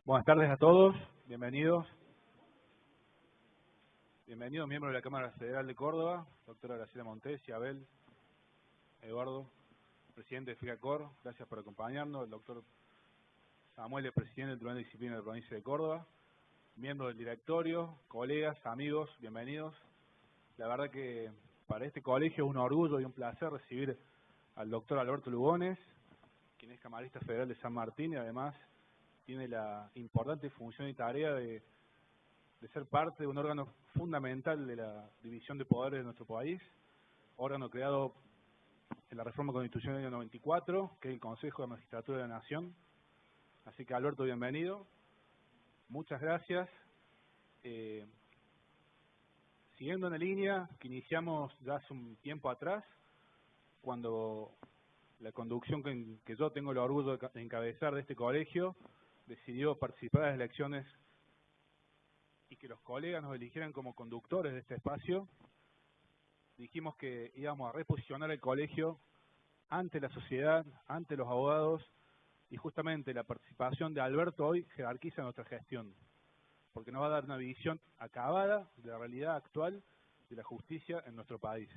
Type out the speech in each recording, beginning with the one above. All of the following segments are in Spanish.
Buenas tardes a todos, bienvenidos. Bienvenidos miembros de la Cámara Federal de Córdoba, doctora Graciela Montes y Abel, Eduardo, presidente de FICACOR, gracias por acompañarnos, el doctor Samuel, el presidente del Tribunal de Disciplina de la provincia de Córdoba, miembros del directorio, colegas, amigos, bienvenidos. La verdad que para este colegio es un orgullo y un placer recibir al doctor Alberto Lugones, quien es camarista federal de San Martín y además tiene la importante función y tarea de ser parte de un órgano fundamental de la división de poderes de nuestro país, órgano creado en la reforma constitucional del año 94, que es el Consejo de Magistratura de la Nación. Así que Alberto, bienvenido. Muchas gracias. Siguiendo en la línea que iniciamos ya hace un tiempo atrás, cuando la conducción que yo tengo el orgullo de encabezar de este colegio decidió participar en las elecciones y que los colegas nos eligieran como conductores de este espacio, dijimos que íbamos a reposicionar el colegio ante la sociedad, ante los abogados, y justamente la participación de Alberto hoy jerarquiza nuestra gestión, porque nos va a dar una visión acabada de la realidad actual de la justicia en nuestro país.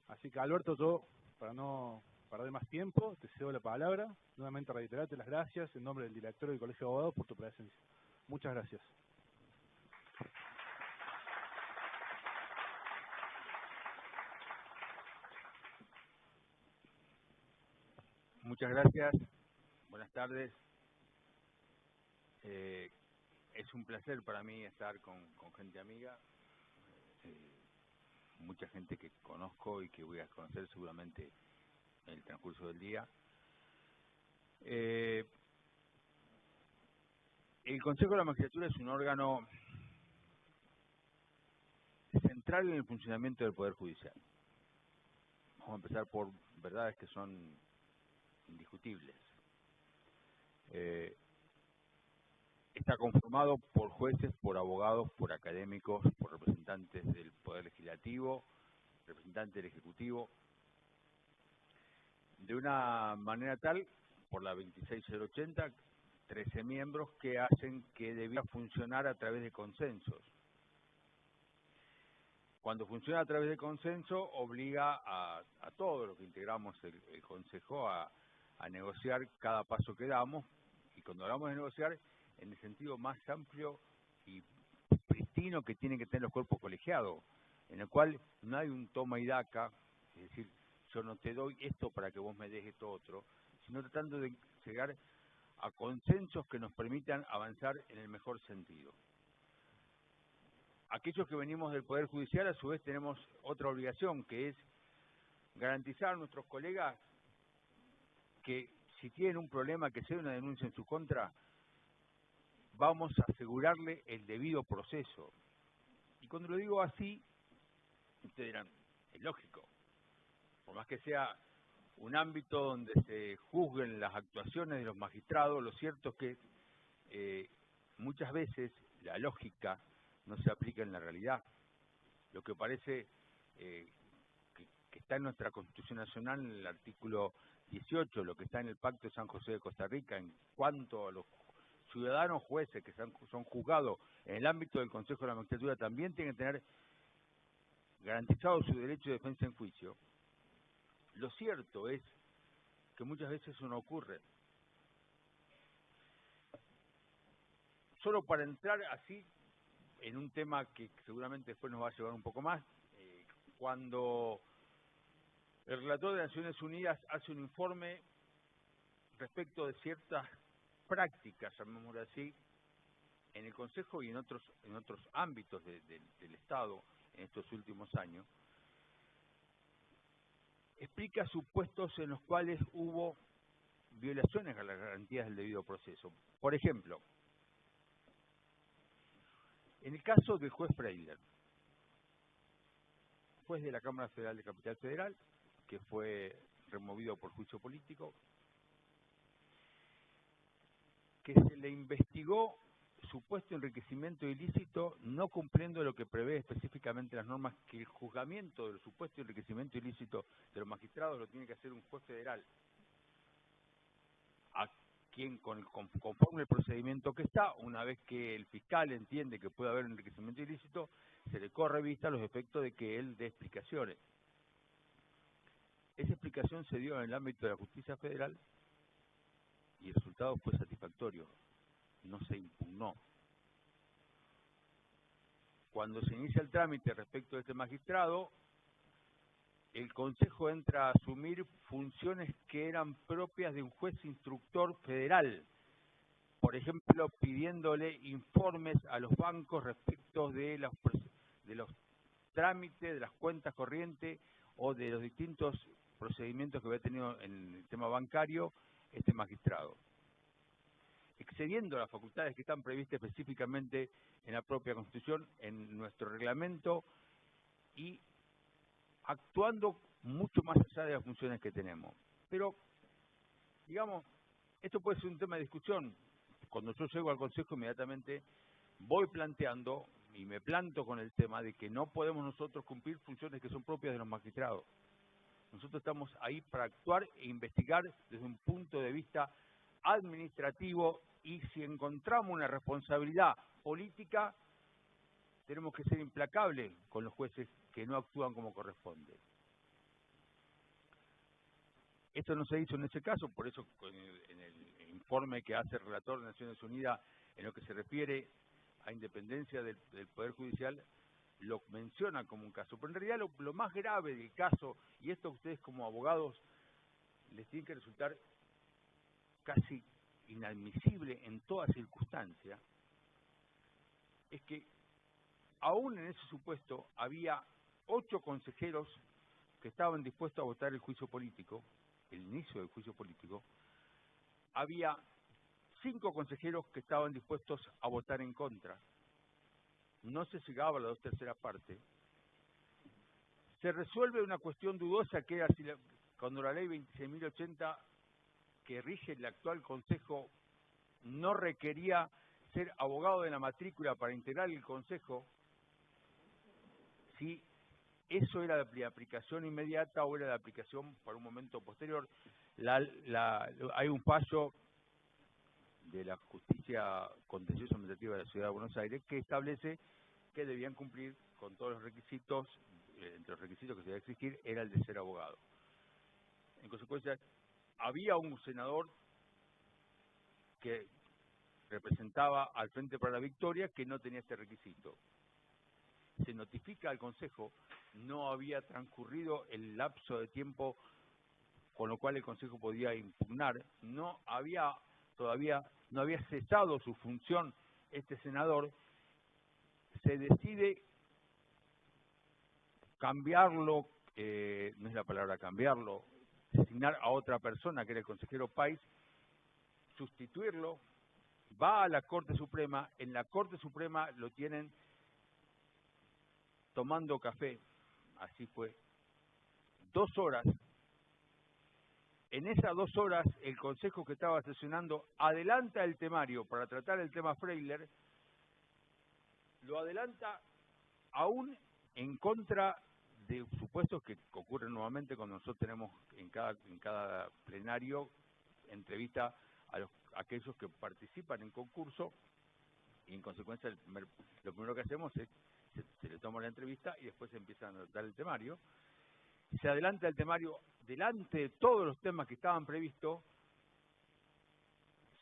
Así que Alberto, yo, para no perder más tiempo, te cedo la palabra, nuevamente reiterarte las gracias en nombre del directorio del Colegio de Abogados por tu presencia. Muchas gracias. Muchas gracias, buenas tardes. Es un placer para mí estar con gente amiga, mucha gente que conozco y que voy a conocer seguramente en el transcurso del día. El Consejo de la Magistratura es un órgano central en el funcionamiento del Poder Judicial. Vamos a empezar por verdades que son indiscutibles. Está conformado por jueces, por abogados, por académicos, por representantes del Poder Legislativo, representantes del Ejecutivo, de una manera tal, por la 26080, 13 miembros que hacen que debiera funcionar a través de consensos. Cuando funciona a través de consenso, obliga a todos los que integramos el Consejo a negociar cada paso que damos, y cuando hablamos de negociar, en el sentido más amplio y pristino que tienen que tener los cuerpos colegiados, en el cual no hay un toma y daca, es decir, yo no te doy esto para que vos me des esto otro, sino tratando de llegar a consensos que nos permitan avanzar en el mejor sentido. Aquellos que venimos del Poder Judicial, a su vez, tenemos otra obligación, que es garantizar a nuestros colegas que si tienen un problema, que sea una denuncia en su contra, vamos a asegurarle el debido proceso. Y cuando lo digo así, ustedes dirán, es lógico. Por más que sea un ámbito donde se juzguen las actuaciones de los magistrados, lo cierto es que muchas veces la lógica no se aplica en la realidad. Lo que parece que está en nuestra Constitución Nacional, en el artículo 18, lo que está en el Pacto de San José de Costa Rica, en cuanto a los ciudadanos jueces que son juzgados en el ámbito del Consejo de la Magistratura, también tienen que tener garantizado su derecho de defensa en juicio. Lo cierto es que muchas veces eso no ocurre. Solo para entrar así en un tema que seguramente después nos va a llevar un poco más, cuando el relator de Naciones Unidas hace un informe respecto de ciertas prácticas, llamémoslo así, en el Consejo y en otros ámbitos del Estado en estos últimos años, explica supuestos en los cuales hubo violaciones a las garantías del debido proceso. Por ejemplo, en el caso del juez Freiler, juez de la Cámara Federal de Capital Federal, que fue removido por juicio político, que se le investigó supuesto enriquecimiento ilícito, no cumpliendo lo que prevé específicamente las normas, que el juzgamiento del supuesto enriquecimiento ilícito de los magistrados lo tiene que hacer un juez federal, conforme el procedimiento que está, una vez que el fiscal entiende que puede haber un enriquecimiento ilícito, se le corre vista a los efectos de que él dé explicaciones. Esa explicación se dio en el ámbito de la justicia federal y el resultado fue satisfactorio, no se impugnó. Cuando se inicia el trámite respecto de este magistrado, el Consejo entra a asumir funciones que eran propias de un juez instructor federal, por ejemplo, pidiéndole informes a los bancos respecto de los trámites, de las cuentas corrientes o de los distintos procedimientos que había tenido en el tema bancario este magistrado, excediendo las facultades que están previstas específicamente en la propia Constitución, en nuestro reglamento, y actuando mucho más allá de las funciones que tenemos. Pero, digamos, esto puede ser un tema de discusión. Cuando yo llego al Consejo, inmediatamente voy planteando y me planto con el tema de que no podemos nosotros cumplir funciones que son propias de los magistrados. Nosotros estamos ahí para actuar e investigar desde un punto de vista administrativo, y si encontramos una responsabilidad política, tenemos que ser implacables con los jueces que no actúan como corresponde. Esto no se hizo en ese caso, por eso en el informe que hace el relator de Naciones Unidas en lo que se refiere a independencia del Poder Judicial, lo menciona como un caso. Pero en realidad lo más grave del caso, y esto a ustedes como abogados les tiene que resultar casi inadmisible en toda circunstancia, es que aún en ese supuesto había 8 consejeros que estaban dispuestos a votar el juicio político, el inicio del juicio político. Había 5 consejeros que estaban dispuestos a votar en contra. No se llegaba a la 2/3 parte. Se resuelve una cuestión dudosa que era si cuando la ley 26.080 que rige el actual Consejo no requería ser abogado de la matrícula para integrar el Consejo, si eso era de aplicación inmediata o era de aplicación para un momento posterior. Hay un fallo de la Justicia Contencioso Administrativa de la Ciudad de Buenos Aires que establece que debían cumplir con todos los requisitos. Entre los requisitos que se debe exigir era el de ser abogado. En consecuencia, había un senador que representaba al Frente para la Victoria que no tenía este requisito. Se notifica al Consejo, no había transcurrido el lapso de tiempo con lo cual el Consejo podía impugnar, no había cesado su función este senador. Se decide cambiarlo, no es la palabra cambiarlo, designar a otra persona que era el consejero Páez, sustituirlo, va a la Corte Suprema, en la Corte Suprema lo tienen tomando café, así fue, 2 horas. En esas 2 horas el Consejo que estaba sesionando adelanta el temario para tratar el tema Freiler, lo adelanta aún en contra de supuestos que ocurren nuevamente cuando nosotros tenemos en cada plenario entrevista a aquellos que participan en concurso, y en consecuencia lo primero que hacemos es se le toma la entrevista y después se empieza a anotar el temario. Se adelanta el temario delante de todos los temas que estaban previstos,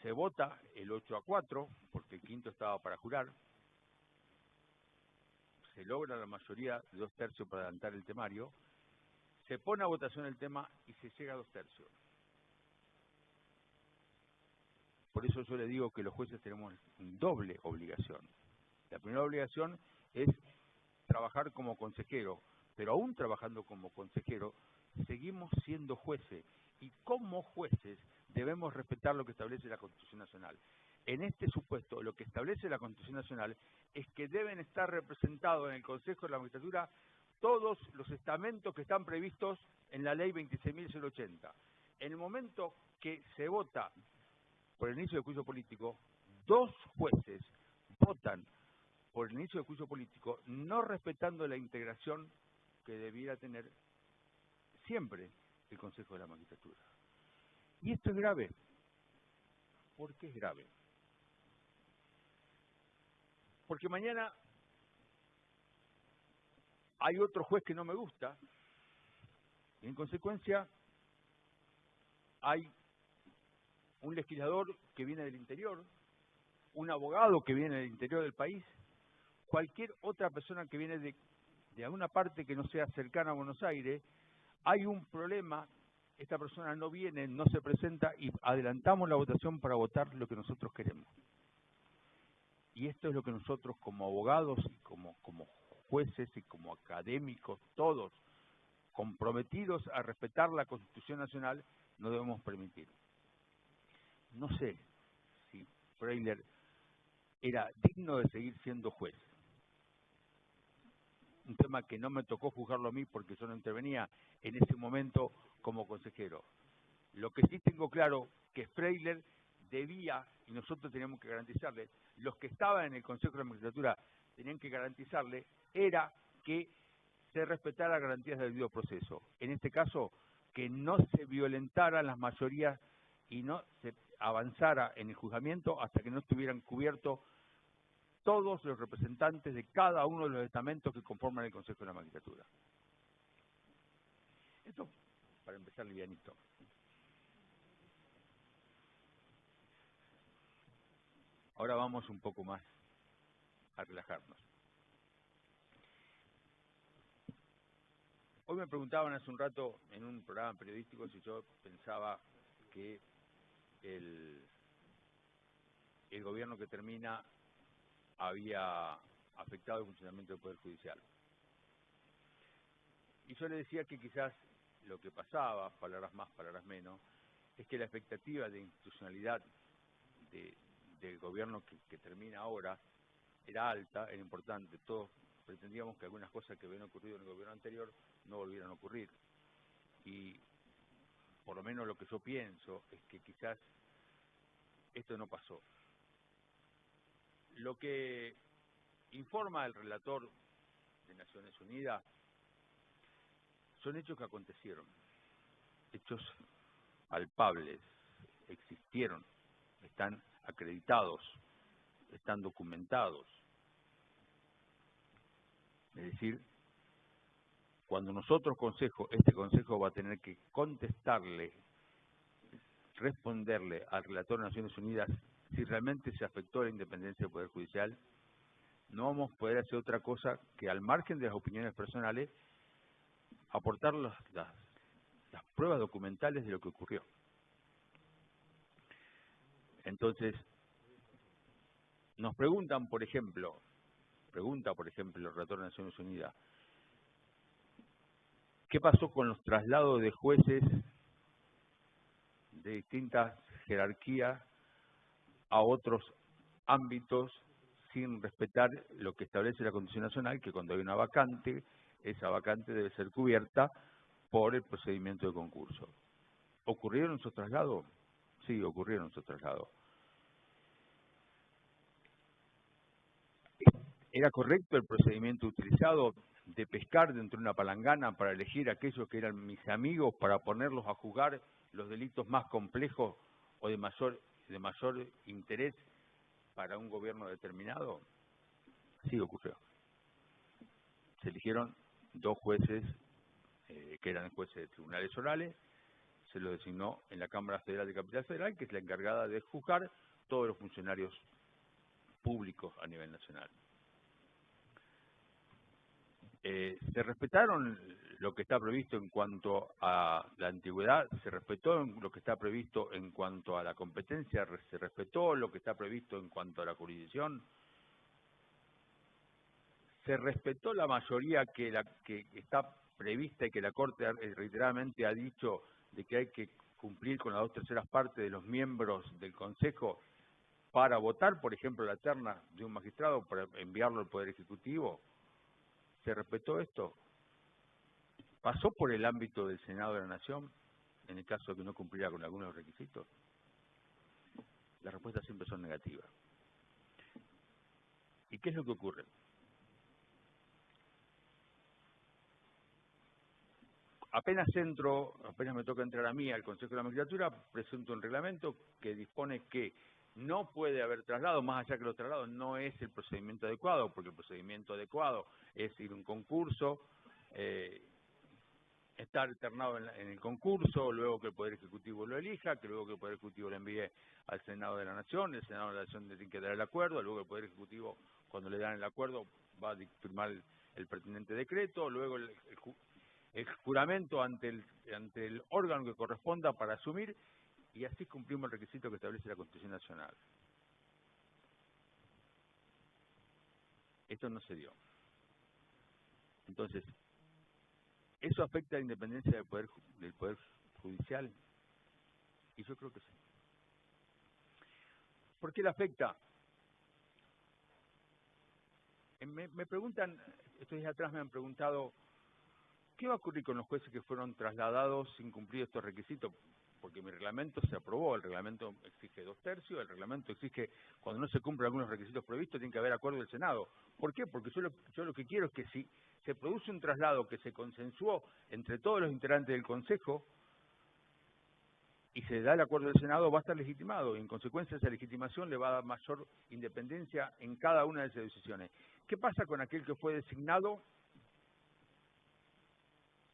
se vota el 8-4, porque el quinto estaba para jurar, se logra la mayoría de 2/3 para adelantar el temario, se pone a votación el tema y se llega a 2/3. Por eso yo le digo que los jueces tenemos doble obligación. La primera obligación es trabajar como consejero, pero aún trabajando como consejero, seguimos siendo jueces, y como jueces debemos respetar lo que establece la Constitución Nacional. En este supuesto, lo que establece la Constitución Nacional es que deben estar representados en el Consejo de la Magistratura todos los estamentos que están previstos en la ley 26.080. En el momento que se vota por el inicio del juicio político, 2 jueces votan por el inicio del juicio político, no respetando la integración que debiera tener siempre el Consejo de la Magistratura. Y esto es grave, ¿Por qué es grave? Porque mañana hay otro juez que no me gusta, y en consecuencia hay un legislador que viene del interior, un abogado que viene del interior del país, cualquier otra persona que viene de alguna parte que no sea cercana a Buenos Aires, hay un problema, esta persona no viene, no se presenta y adelantamos la votación para votar lo que nosotros queremos. Y esto es lo que nosotros como abogados y como jueces y como académicos, todos comprometidos a respetar la Constitución Nacional, no debemos permitir. No sé si Freiler era digno de seguir siendo juez. Un tema que no me tocó juzgarlo a mí porque yo no intervenía en ese momento como consejero. Lo que sí tengo claro que Freiler debía, y nosotros teníamos que garantizarle, los que estaban en el Consejo de la Magistratura tenían que garantizarle, era que se respetara las garantías del debido proceso. En este caso, que no se violentaran las mayorías y no se avanzara en el juzgamiento hasta que no estuvieran cubiertos todos los representantes de cada uno de los estamentos que conforman el Consejo de la Magistratura. Esto para empezar livianito. Ahora vamos un poco más a relajarnos. Hoy me preguntaban hace un rato en un programa periodístico si yo pensaba que el gobierno que termina había afectado el funcionamiento del Poder Judicial. Y yo le decía que quizás lo que pasaba, palabras más, palabras menos, es que la expectativa de institucionalidad del gobierno que termina ahora era alta, era importante. Todos pretendíamos que algunas cosas que habían ocurrido en el gobierno anterior no volvieran a ocurrir. Y por lo menos lo que yo pienso es que quizás esto no pasó. Lo que informa el relator de Naciones Unidas son hechos que acontecieron, hechos palpables, existieron, están acreditados, están documentados. Es decir, cuando nosotros este consejo va a tener que contestarle, responderle al relator de Naciones Unidas si realmente se afectó la independencia del Poder Judicial, no vamos a poder hacer otra cosa que, al margen de las opiniones personales, aportar las pruebas documentales de lo que ocurrió. Entonces, nos preguntan, por ejemplo, el relator de Naciones Unidas, ¿qué pasó con los traslados de jueces de distintas jerarquías a otros ámbitos sin respetar lo que establece la Constitución Nacional, que cuando hay una vacante, esa vacante debe ser cubierta por el procedimiento de concurso? ¿Ocurrieron esos traslados? Sí, ocurrieron esos traslados. ¿Era correcto el procedimiento utilizado de pescar dentro de una palangana para elegir a aquellos que eran mis amigos para ponerlos a juzgar los delitos más complejos o de mayor interés para un gobierno determinado? Sí, ocurrió. Se eligieron 2 jueces que eran jueces de tribunales orales, se los designó en la Cámara Federal de Capital Federal, que es la encargada de juzgar todos los funcionarios públicos a nivel nacional. Se respetaron lo que está previsto en cuanto a la antigüedad, se respetó lo que está previsto en cuanto a la competencia, se respetó lo que está previsto en cuanto a la jurisdicción, se respetó la mayoría que está prevista y que la Corte reiteradamente ha dicho de que hay que cumplir con las 2/3 partes de los miembros del Consejo para votar, por ejemplo, la terna de un magistrado para enviarlo al Poder Ejecutivo. ¿Se respetó esto? ¿Pasó por el ámbito del Senado de la Nación, en el caso de que no cumpliera con algunos de los requisitos? Las respuestas siempre son negativas. ¿Y qué es lo que ocurre? apenas me toca entrar a mí al Consejo de la Magistratura, presento un reglamento que dispone que no puede haber traslado, más allá que los traslados no es el procedimiento adecuado, porque el procedimiento adecuado es ir a un concurso, estar internado en el concurso, luego que el Poder Ejecutivo lo elija, que luego que el Poder Ejecutivo lo envíe al Senado de la Nación, el Senado de la Nación tiene que dar el acuerdo, luego el Poder Ejecutivo, cuando le dan el acuerdo, va a firmar el pertinente decreto, luego el juramento ante el órgano que corresponda para asumir, y así cumplimos el requisito que establece la Constitución Nacional. Esto no se dio. Entonces, ¿eso afecta a la independencia del Poder Judicial? Y yo creo que sí. ¿Por qué la afecta? Me preguntan, estos días atrás me han preguntado, ¿qué va a ocurrir con los jueces que fueron trasladados sin cumplir estos requisitos? Porque mi reglamento se aprobó, el reglamento exige 2/3, el reglamento exige, cuando no se cumplen algunos requisitos previstos, tiene que haber acuerdo del Senado. ¿Por qué? Porque yo lo que quiero es que si se produce un traslado que se consensuó entre todos los integrantes del Consejo y se da el acuerdo del Senado, va a estar legitimado, y en consecuencia esa legitimación le va a dar mayor independencia en cada una de esas decisiones. ¿Qué pasa con aquel que fue designado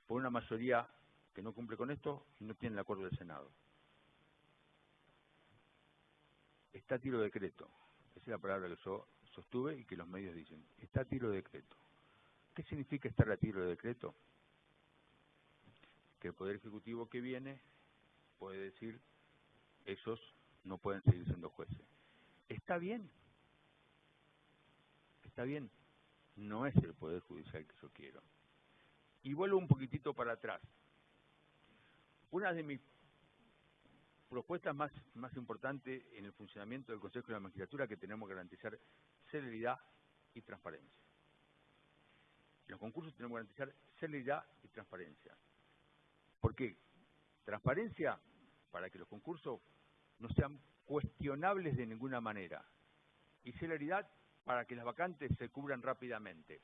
por una mayoría que no cumple con esto y no tiene el acuerdo del Senado? Está a tiro de decreto. Esa es la palabra que yo sostuve y que los medios dicen. Está a tiro de decreto. ¿Qué significa estar a tiro de decreto? Que el Poder Ejecutivo que viene puede decir, ellos no pueden seguir siendo jueces. ¿Está bien? Está bien. No es el Poder Judicial que yo quiero. Y vuelvo un poquitito para atrás. Una de mis propuestas más importantes en el funcionamiento del Consejo de la Magistratura, que tenemos que garantizar celeridad y transparencia. En los concursos tenemos que garantizar celeridad y transparencia. ¿Por qué? Transparencia para que los concursos no sean cuestionables de ninguna manera. Y celeridad para que las vacantes se cubran rápidamente.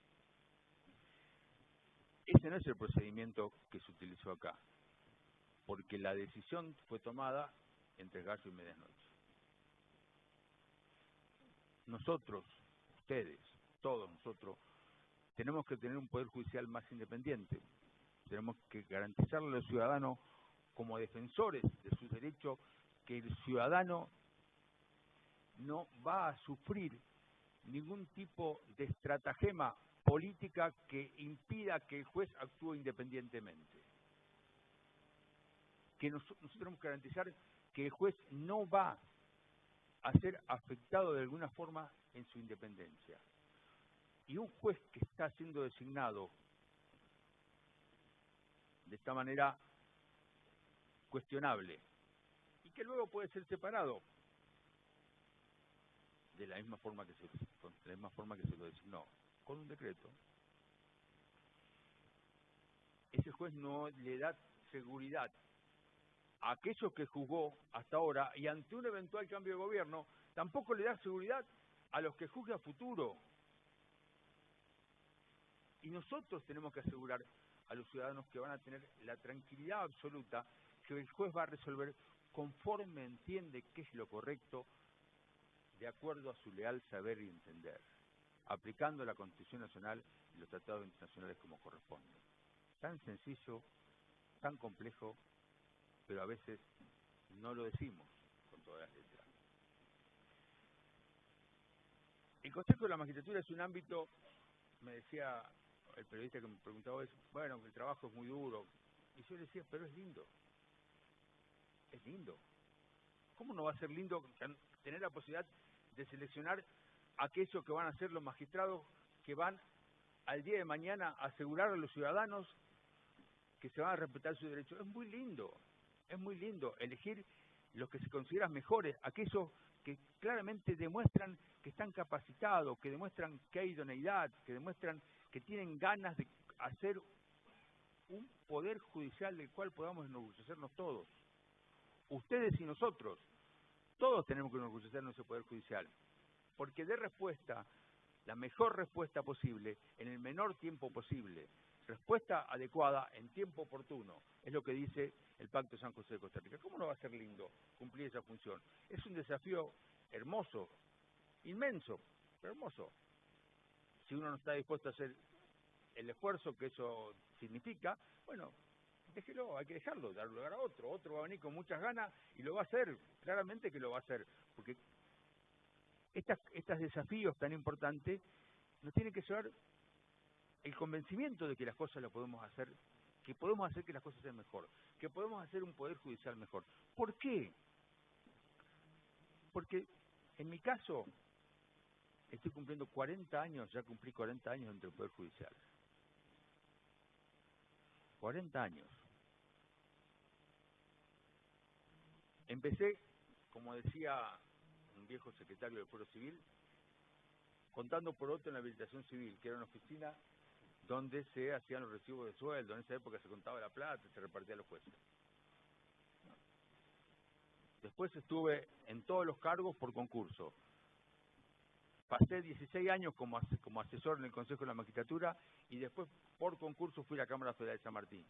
Ese no es el procedimiento que se utilizó acá, porque la decisión fue tomada entre gallo y medianoche. Nosotros, ustedes, todos nosotros, tenemos que tener un Poder Judicial más independiente. Tenemos que garantizarle a los ciudadanos, como defensores de sus derechos, que el ciudadano no va a sufrir ningún tipo de estratagema política que impida que el juez actúe independientemente. Que nosotros tenemos que garantizar que el juez no va a ser afectado de alguna forma en su independencia. Y un juez que está siendo designado de esta manera cuestionable y que luego puede ser separado de la misma forma que se lo designó, con un decreto, ese juez no le da seguridad a aquellos que juzgó hasta ahora, y ante un eventual cambio de gobierno tampoco le da seguridad a los que juzgue a futuro. Y nosotros tenemos que asegurar a los ciudadanos que van a tener la tranquilidad absoluta que el juez va a resolver conforme entiende qué es lo correcto, de acuerdo a su leal saber y entender, aplicando la Constitución Nacional y los tratados internacionales como corresponde. Tan sencillo, tan complejo, pero a veces no lo decimos con todas las letras. El Consejo de la Magistratura es un ámbito, me decía el periodista que me preguntaba eso, bueno, el trabajo es muy duro, y yo le decía, pero es lindo. Es lindo. ¿Cómo no va a ser lindo tener la posibilidad de seleccionar aquellos que van a ser los magistrados que van al día de mañana a asegurar a los ciudadanos que se van a respetar sus derechos? Es muy lindo elegir los que se consideran mejores, aquellos que claramente demuestran que están capacitados, que demuestran que hay idoneidad, que demuestran que tienen ganas de hacer un poder judicial del cual podamos enorgullecernos todos. Ustedes y nosotros, todos tenemos que enorgullecernos de ese poder judicial, porque dé respuesta, la mejor respuesta posible, en el menor tiempo posible, respuesta adecuada en tiempo oportuno. Es lo que dice el Pacto de San José de Costa Rica. ¿Cómo no va a ser lindo cumplir esa función? Es un desafío hermoso, inmenso, pero hermoso. Si uno no está dispuesto a hacer el esfuerzo que eso significa, bueno, déjelo, hay que dejarlo, darle lugar a otro. Otro va a venir con muchas ganas y lo va a hacer, claramente que lo va a hacer. Porque estos desafíos tan importantes nos tienen que llevar el convencimiento de que las cosas las podemos hacer, que podemos hacer que las cosas sean mejor, que podemos hacer un poder judicial mejor. ¿Por qué? Porque en mi caso estoy cumpliendo 40 años, ya cumplí 40 años dentro del Poder Judicial. 40 años. Empecé, como decía un viejo secretario del Fuero Civil, contando por otro en la habilitación civil, que era una oficina donde se hacían los recibos de sueldo. En esa época se contaba la plata y se repartía a los jueces. Después estuve en todos los cargos por concurso. Pasé 16 años como asesor en el Consejo de la Magistratura y después por concurso fui a la Cámara Federal de San Martín.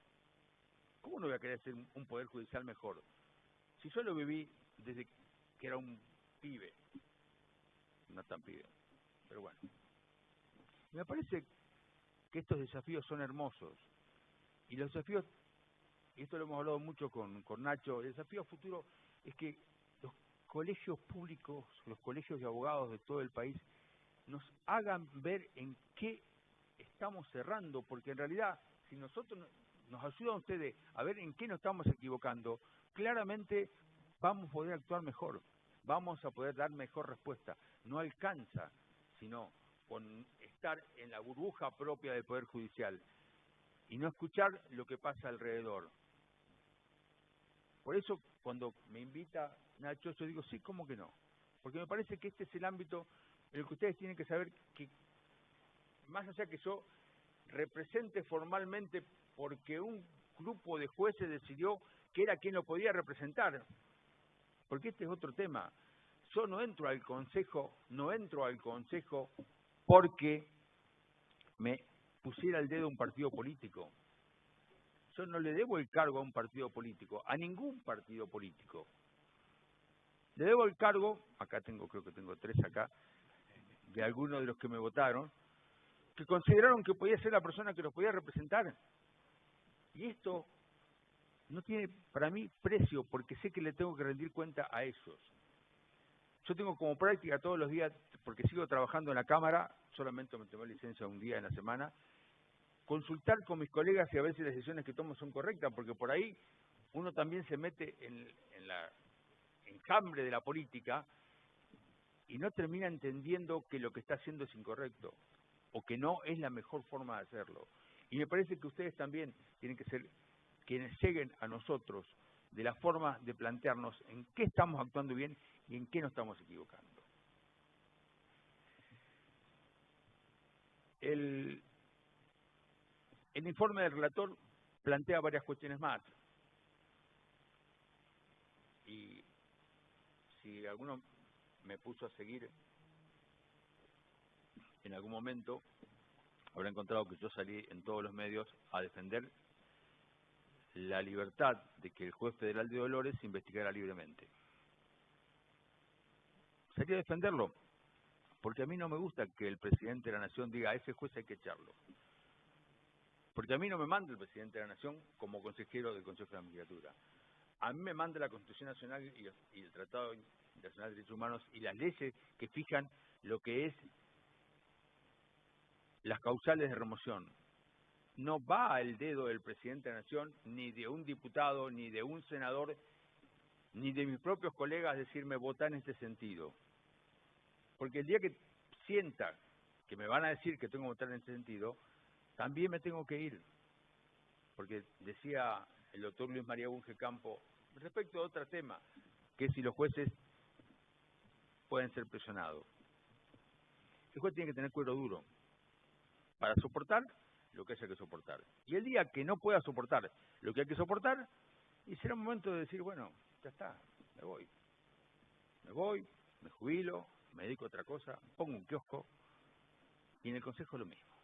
¿Cómo no voy a querer hacer un poder judicial mejor? Si yo lo viví desde que era un pibe, no tan pibe, pero bueno. Me parece que estos desafíos son hermosos. Y los desafíos, y esto lo hemos hablado mucho con Nacho, el desafío futuro es que los colegios públicos, los colegios de abogados de todo el país, nos hagan ver en qué estamos cerrando, porque en realidad, si nosotros nos ayudan ustedes a ver en qué nos estamos equivocando, claramente vamos a poder actuar mejor, vamos a poder dar mejor respuesta. No alcanza, sino con estar en la burbuja propia del Poder Judicial y no escuchar lo que pasa alrededor. Por eso, cuando me invita Nacho, yo digo, sí, ¿cómo que no? Porque me parece que este es el ámbito en el que ustedes tienen que saber que, más allá que yo represente formalmente porque un grupo de jueces decidió que era quien lo podía representar, porque este es otro tema. Yo no entro al consejo porque me pusiera el dedo a un partido político. Yo no le debo el cargo a un partido político, a ningún partido político. Le debo el cargo, creo que tengo 3 acá, de algunos de los que me votaron, que consideraron que podía ser la persona que los podía representar. Y esto no tiene para mí precio, porque sé que le tengo que rendir cuenta a ellos. Yo tengo como práctica todos los días, porque sigo trabajando en la Cámara, solamente me tomé licencia un día en la semana, consultar con mis colegas si a veces las decisiones que tomo son correctas, porque por ahí uno también se mete en la enjambre de la política y no termina entendiendo que lo que está haciendo es incorrecto o que no es la mejor forma de hacerlo. Y me parece que ustedes también tienen que ser quienes lleguen a nosotros de la forma de plantearnos en qué estamos actuando bien y en qué nos estamos equivocando. El informe del relator plantea varias cuestiones más. Y si alguno me puso a seguir en algún momento, habrá encontrado que yo salí en todos los medios a defender la libertad de que el juez federal de Dolores investigara libremente. Salí a defenderlo, porque a mí no me gusta que el presidente de la Nación diga a ese juez hay que echarlo. Porque a mí no me manda el presidente de la Nación como consejero del Consejo de la Magistratura. A mí me manda la Constitución Nacional y el Tratado Internacional de Derechos Humanos y las leyes que fijan lo que es las causales de remoción. No va el dedo del presidente de la Nación, ni de un diputado, ni de un senador, ni de mis propios colegas decirme votá en este sentido. Porque el día que sienta que me van a decir que tengo que votar en este sentido, también me tengo que ir. Porque decía el doctor Luis María Bunge Campo, respecto a otro tema, que si los jueces pueden ser presionados. El juez tiene que tener cuero duro para soportar lo que haya que soportar. Y el día que no pueda soportar lo que hay que soportar, y será un momento de decir, bueno, ya está, me voy, me jubilo, me dedico a otra cosa, pongo un kiosco, y en el Consejo lo mismo.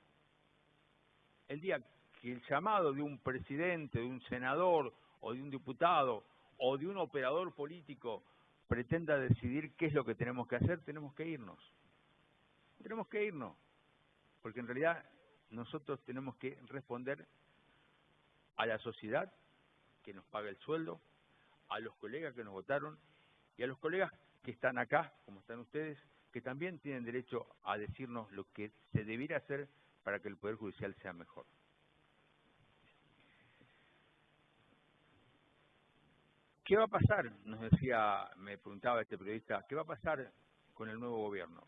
El día que el llamado de un presidente, de un senador o de un diputado o de un operador político pretenda decidir qué es lo que tenemos que hacer, tenemos que irnos. Tenemos que irnos, porque en realidad nosotros tenemos que responder a la sociedad que nos paga el sueldo, a los colegas que nos votaron y a los colegas que están acá, como están ustedes, que también tienen derecho a decirnos lo que se debiera hacer para que el Poder Judicial sea mejor. ¿Qué va a pasar? Nos decía, me preguntaba este periodista, ¿qué va a pasar con el nuevo gobierno?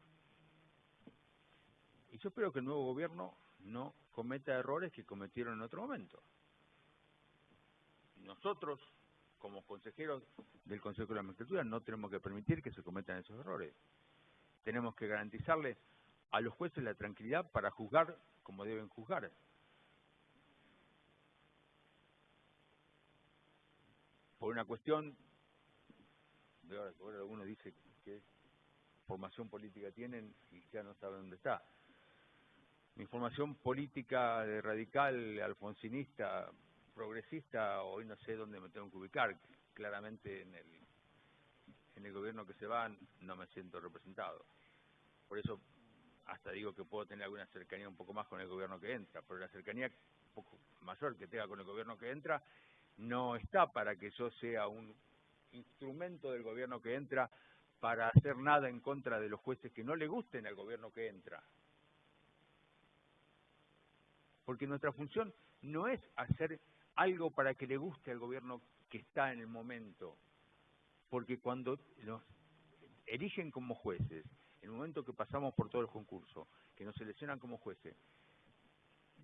Y yo espero que el nuevo gobierno no cometa errores que cometieron en otro momento. Nosotros, como consejeros del Consejo de la Magistratura, no tenemos que permitir que se cometan esos errores. Tenemos que garantizarles a los jueces la tranquilidad para juzgar como deben juzgar. Por una cuestión, ahora algunos dicen que formación política tienen y ya no saben dónde está. Mi formación política de radical, alfonsinista, progresista, hoy no sé dónde me tengo que ubicar. Claramente en el gobierno que se va no me siento representado. Por eso hasta digo que puedo tener alguna cercanía un poco más con el gobierno que entra, pero la cercanía un poco mayor que tenga con el gobierno que entra no está para que yo sea un instrumento del gobierno que entra para hacer nada en contra de los jueces que no le gusten al gobierno que entra. Porque nuestra función no es hacer algo para que le guste al gobierno que está en el momento. Porque cuando nos eligen como jueces, en el momento que pasamos por todos los concursos, que nos seleccionan como jueces,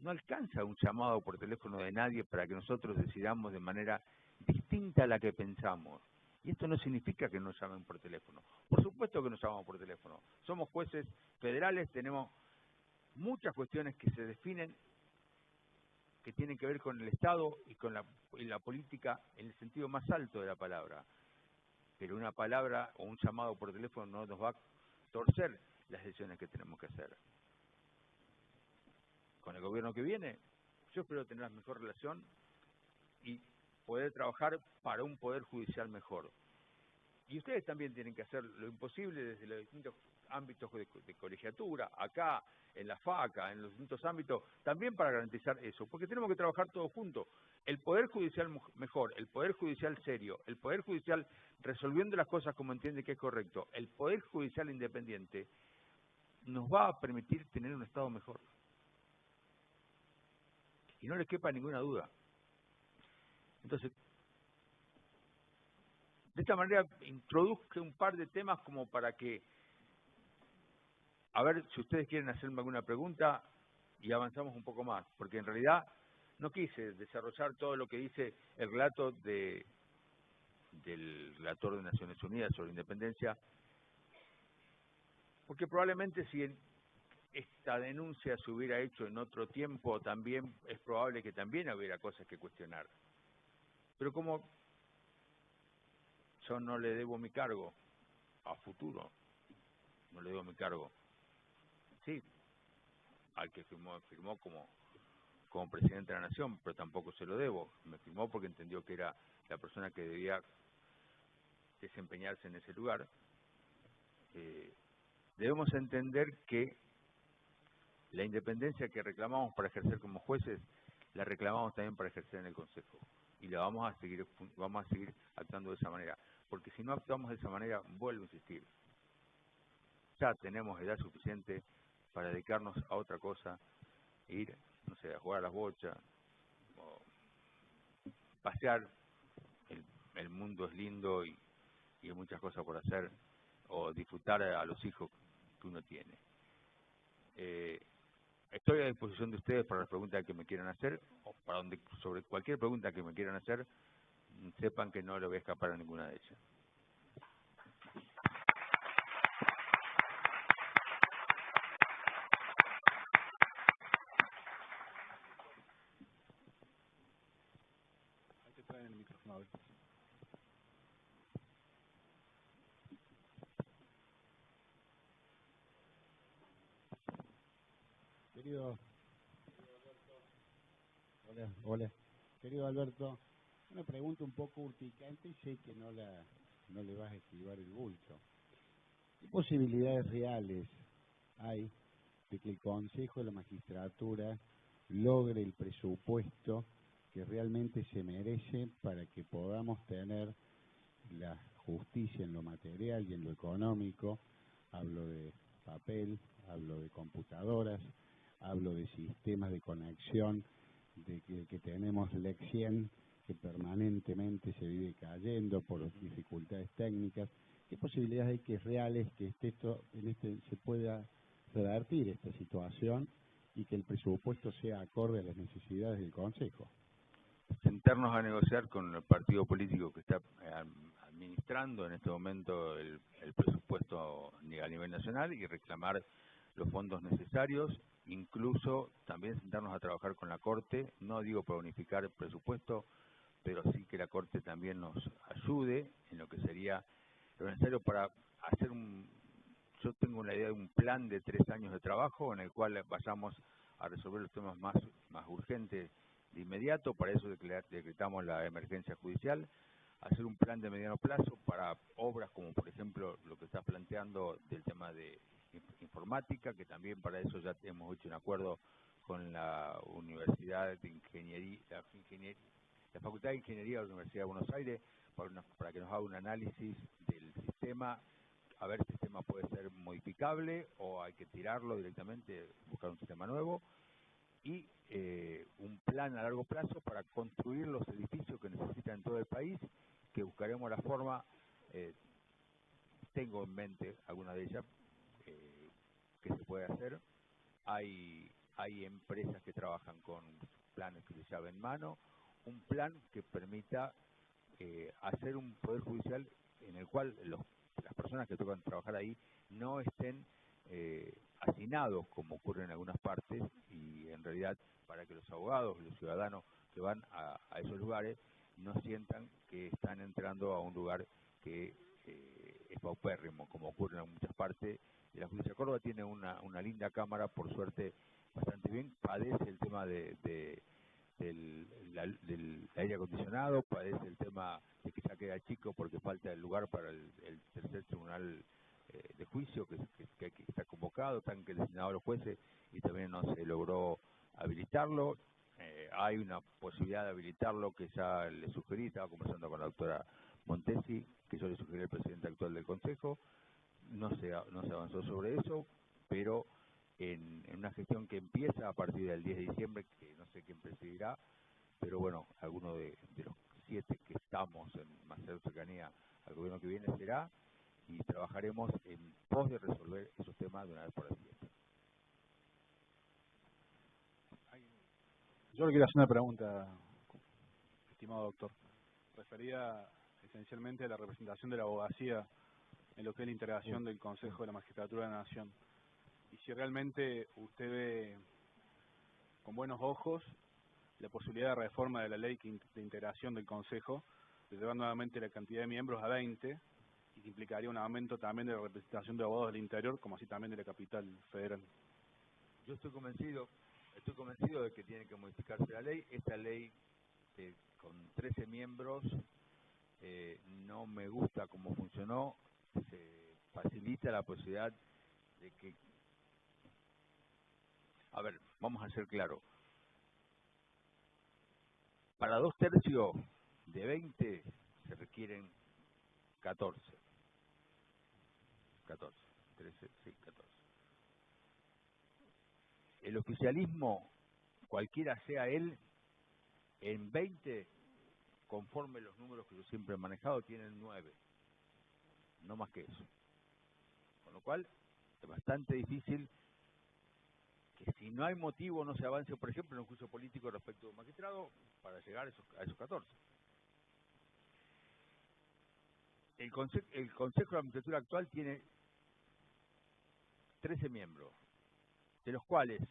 no alcanza un llamado por teléfono de nadie para que nosotros decidamos de manera distinta a la que pensamos. Y esto no significa que nos llamen por teléfono. Por supuesto que nos llamamos por teléfono. Somos jueces federales, tenemos muchas cuestiones que se definen, que tienen que ver con el Estado y con la política en el sentido más alto de la palabra. Pero una palabra o un llamado por teléfono no nos va a torcer las decisiones que tenemos que hacer. Con el gobierno que viene, yo espero tener la mejor relación y poder trabajar para un poder judicial mejor. Y ustedes también tienen que hacer lo imposible desde los distintos ámbitos de colegiatura, acá, en la FACA, en los distintos ámbitos, también para garantizar eso, porque tenemos que trabajar todos juntos. El Poder Judicial mejor, el Poder Judicial serio, el Poder Judicial resolviendo las cosas como entiende que es correcto, el Poder Judicial independiente, nos va a permitir tener un Estado mejor. Y no les quepa ninguna duda. Entonces, de esta manera introduzco un par de temas como para que, a ver si ustedes quieren hacerme alguna pregunta y avanzamos un poco más, porque en realidad no quise desarrollar todo lo que dice el relato del relator de Naciones Unidas sobre independencia, porque probablemente si esta denuncia se hubiera hecho en otro tiempo, también es probable que también hubiera cosas que cuestionar. Pero como yo no le debo mi cargo a futuro, no le debo mi cargo, sí, al que firmó como presidente de la Nación, pero tampoco se lo debo. Me firmó porque entendió que era la persona que debía desempeñarse en ese lugar. Debemos entender que la independencia que reclamamos para ejercer como jueces, la reclamamos también para ejercer en el Consejo. Y la vamos a seguir actuando de esa manera. Porque si no actuamos de esa manera, vuelvo a insistir, ya tenemos edad suficiente para dedicarnos a otra cosa, ir, no sé, a jugar a las bochas, o pasear, el mundo es lindo y hay muchas cosas por hacer, o disfrutar a los hijos que uno tiene. Estoy a disposición de ustedes para las preguntas que me quieran hacer, o sobre cualquier pregunta que me quieran hacer, sepan que no le voy a escapar a ninguna de ellas. Ahí te traen el micrófono, a ver. Querido Hola. Querido Alberto, una pregunta un poco urticante y sé que no le vas a esquivar el bulto. ¿Qué posibilidades reales hay de que el Consejo de la Magistratura logre el presupuesto que realmente se merece para que podamos tener la justicia en lo material y en lo económico? Hablo de papel, hablo de computadoras, hablo de sistemas de conexión, de que tenemos Lexien, que permanentemente se vive cayendo por dificultades técnicas. ¿Qué posibilidades hay que reales que se pueda revertir esta situación y que el presupuesto sea acorde a las necesidades del Consejo? Sentarnos a negociar con el partido político que está administrando en este momento el presupuesto a nivel nacional y reclamar los fondos necesarios, incluso también sentarnos a trabajar con la Corte, no digo para unificar el presupuesto, pero sí que la Corte también nos ayude en lo que sería lo necesario para hacer yo tengo la idea de un plan de 3 años de trabajo en el cual vayamos a resolver los temas más urgentes de inmediato. Para eso decretamos la emergencia judicial, hacer un plan de mediano plazo para obras como por ejemplo lo que está planteando del tema de informática, que también para eso ya hemos hecho un acuerdo con la Universidad de Ingeniería, la Facultad de Ingeniería de la Universidad de Buenos Aires, para que nos haga un análisis del sistema, a ver si el sistema puede ser modificable o hay que tirarlo directamente, buscar un sistema nuevo, y un plan a largo plazo para construir los edificios que necesitan en todo el país, que buscaremos la forma, tengo en mente alguna de ellas, que se puede hacer. Hay empresas que trabajan con planes que se llave en mano, un plan que permita hacer un poder judicial en el cual las personas que tocan trabajar ahí no estén hacinados como ocurre en algunas partes, y en realidad para que los abogados y los ciudadanos que van a esos lugares no sientan que están entrando a un lugar que es paupérrimo, como ocurre en muchas partes. Y la Justicia de Córdoba tiene una linda cámara, por suerte bastante bien, padece el tema del aire acondicionado, padece el tema de que ya queda chico porque falta el lugar para el tercer tribunal de juicio que está convocado, están que designados los jueces y también no se logró habilitarlo. Hay una posibilidad de habilitarlo que ya le sugerí, estaba conversando con la doctora Montesi, que yo le sugerí al presidente actual del Consejo. No se avanzó sobre eso, pero en una gestión que empieza a partir del 10 de diciembre, que no sé quién presidirá, pero bueno, alguno de los 7 que estamos en más cercanía al gobierno que viene será, y trabajaremos en pos de resolver esos temas de una vez por siempre. Yo le quiero hacer una pregunta, estimado doctor, referida esencialmente a la representación de la abogacía en lo que es la integración del Consejo de la Magistratura de la Nación. Y si realmente usted ve con buenos ojos la posibilidad de reforma de la ley de integración del Consejo, de llevar nuevamente la cantidad de miembros a 20, y que implicaría un aumento también de la representación de abogados del interior, como así también de la capital federal. Yo estoy convencido de que tiene que modificarse la ley. Esta ley con 13 miembros no me gusta cómo funcionó. Se facilita la posibilidad de que, a ver, vamos a ser claros, para 2/3 de 20 se requieren 14, 13, sí, 14. El oficialismo, cualquiera sea él, en 20, conforme los números que yo siempre he manejado, tienen 9, no más que eso. Con lo cual, es bastante difícil que si no hay motivo no se avance, por ejemplo, en un juicio político respecto a un magistrado para llegar a esos 14. El Consejo de la Magistratura actual tiene 13 miembros, de los cuales,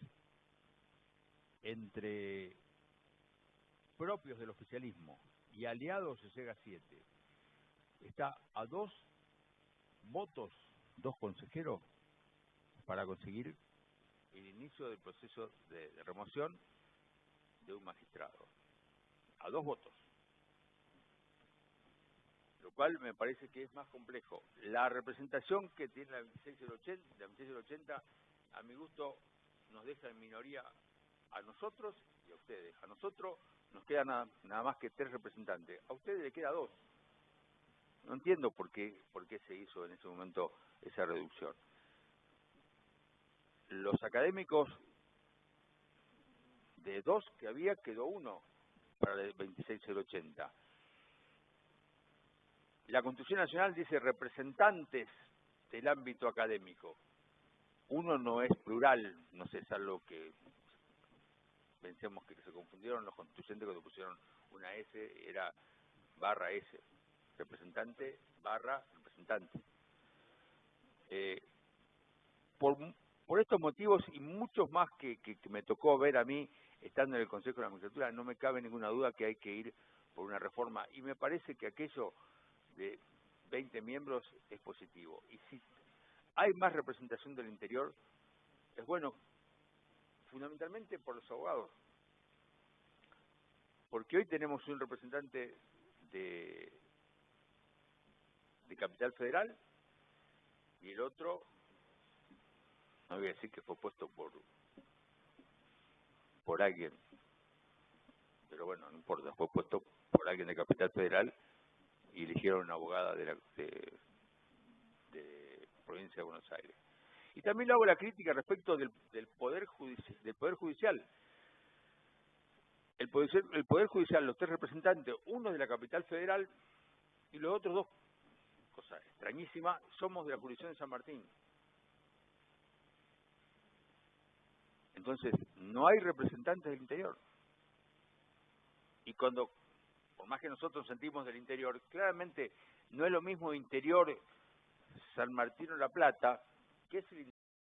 entre propios del oficialismo y aliados, se llega a 7. Está a 2 votos, 2 consejeros, para conseguir el inicio del proceso de remoción de un magistrado, a 2 votos. Lo cual me parece que es más complejo. La representación que tiene la 2680, a mi gusto, nos deja en minoría a nosotros y a ustedes. A nosotros nos queda nada más que 3 representantes. A ustedes le queda 2. No entiendo por qué se hizo en ese momento esa reducción. Los académicos, de 2 que había, quedó 1 para el 26080. La Constitución Nacional dice representantes del ámbito académico. Uno no es plural, no sé, es algo que pensemos que se confundieron los constituyentes cuando pusieron una S, era barra S, representante barra representante. Por estos motivos y muchos más que me tocó ver a mí estando en el Consejo de la Magistratura, no me cabe ninguna duda que hay que ir por una reforma, y me parece que aquello de 20 miembros es positivo. Y si hay más representación del interior, es bueno, fundamentalmente por los abogados. Porque hoy tenemos un representante de Capital Federal y el otro, no voy a decir que fue puesto por alguien, pero bueno, no importa, fue puesto por alguien de Capital Federal y eligieron una abogada de Provincia de Buenos Aires. Y también le hago la crítica respecto del Poder Judicial. El Poder Judicial, los 3 representantes, uno de la Capital Federal y los otros 2, cosa extrañísima, somos de la jurisdicción de San Martín. Entonces, no hay representantes del interior. Y por más que nosotros nos sentimos del interior, claramente no es lo mismo interior San Martín o La Plata, que es el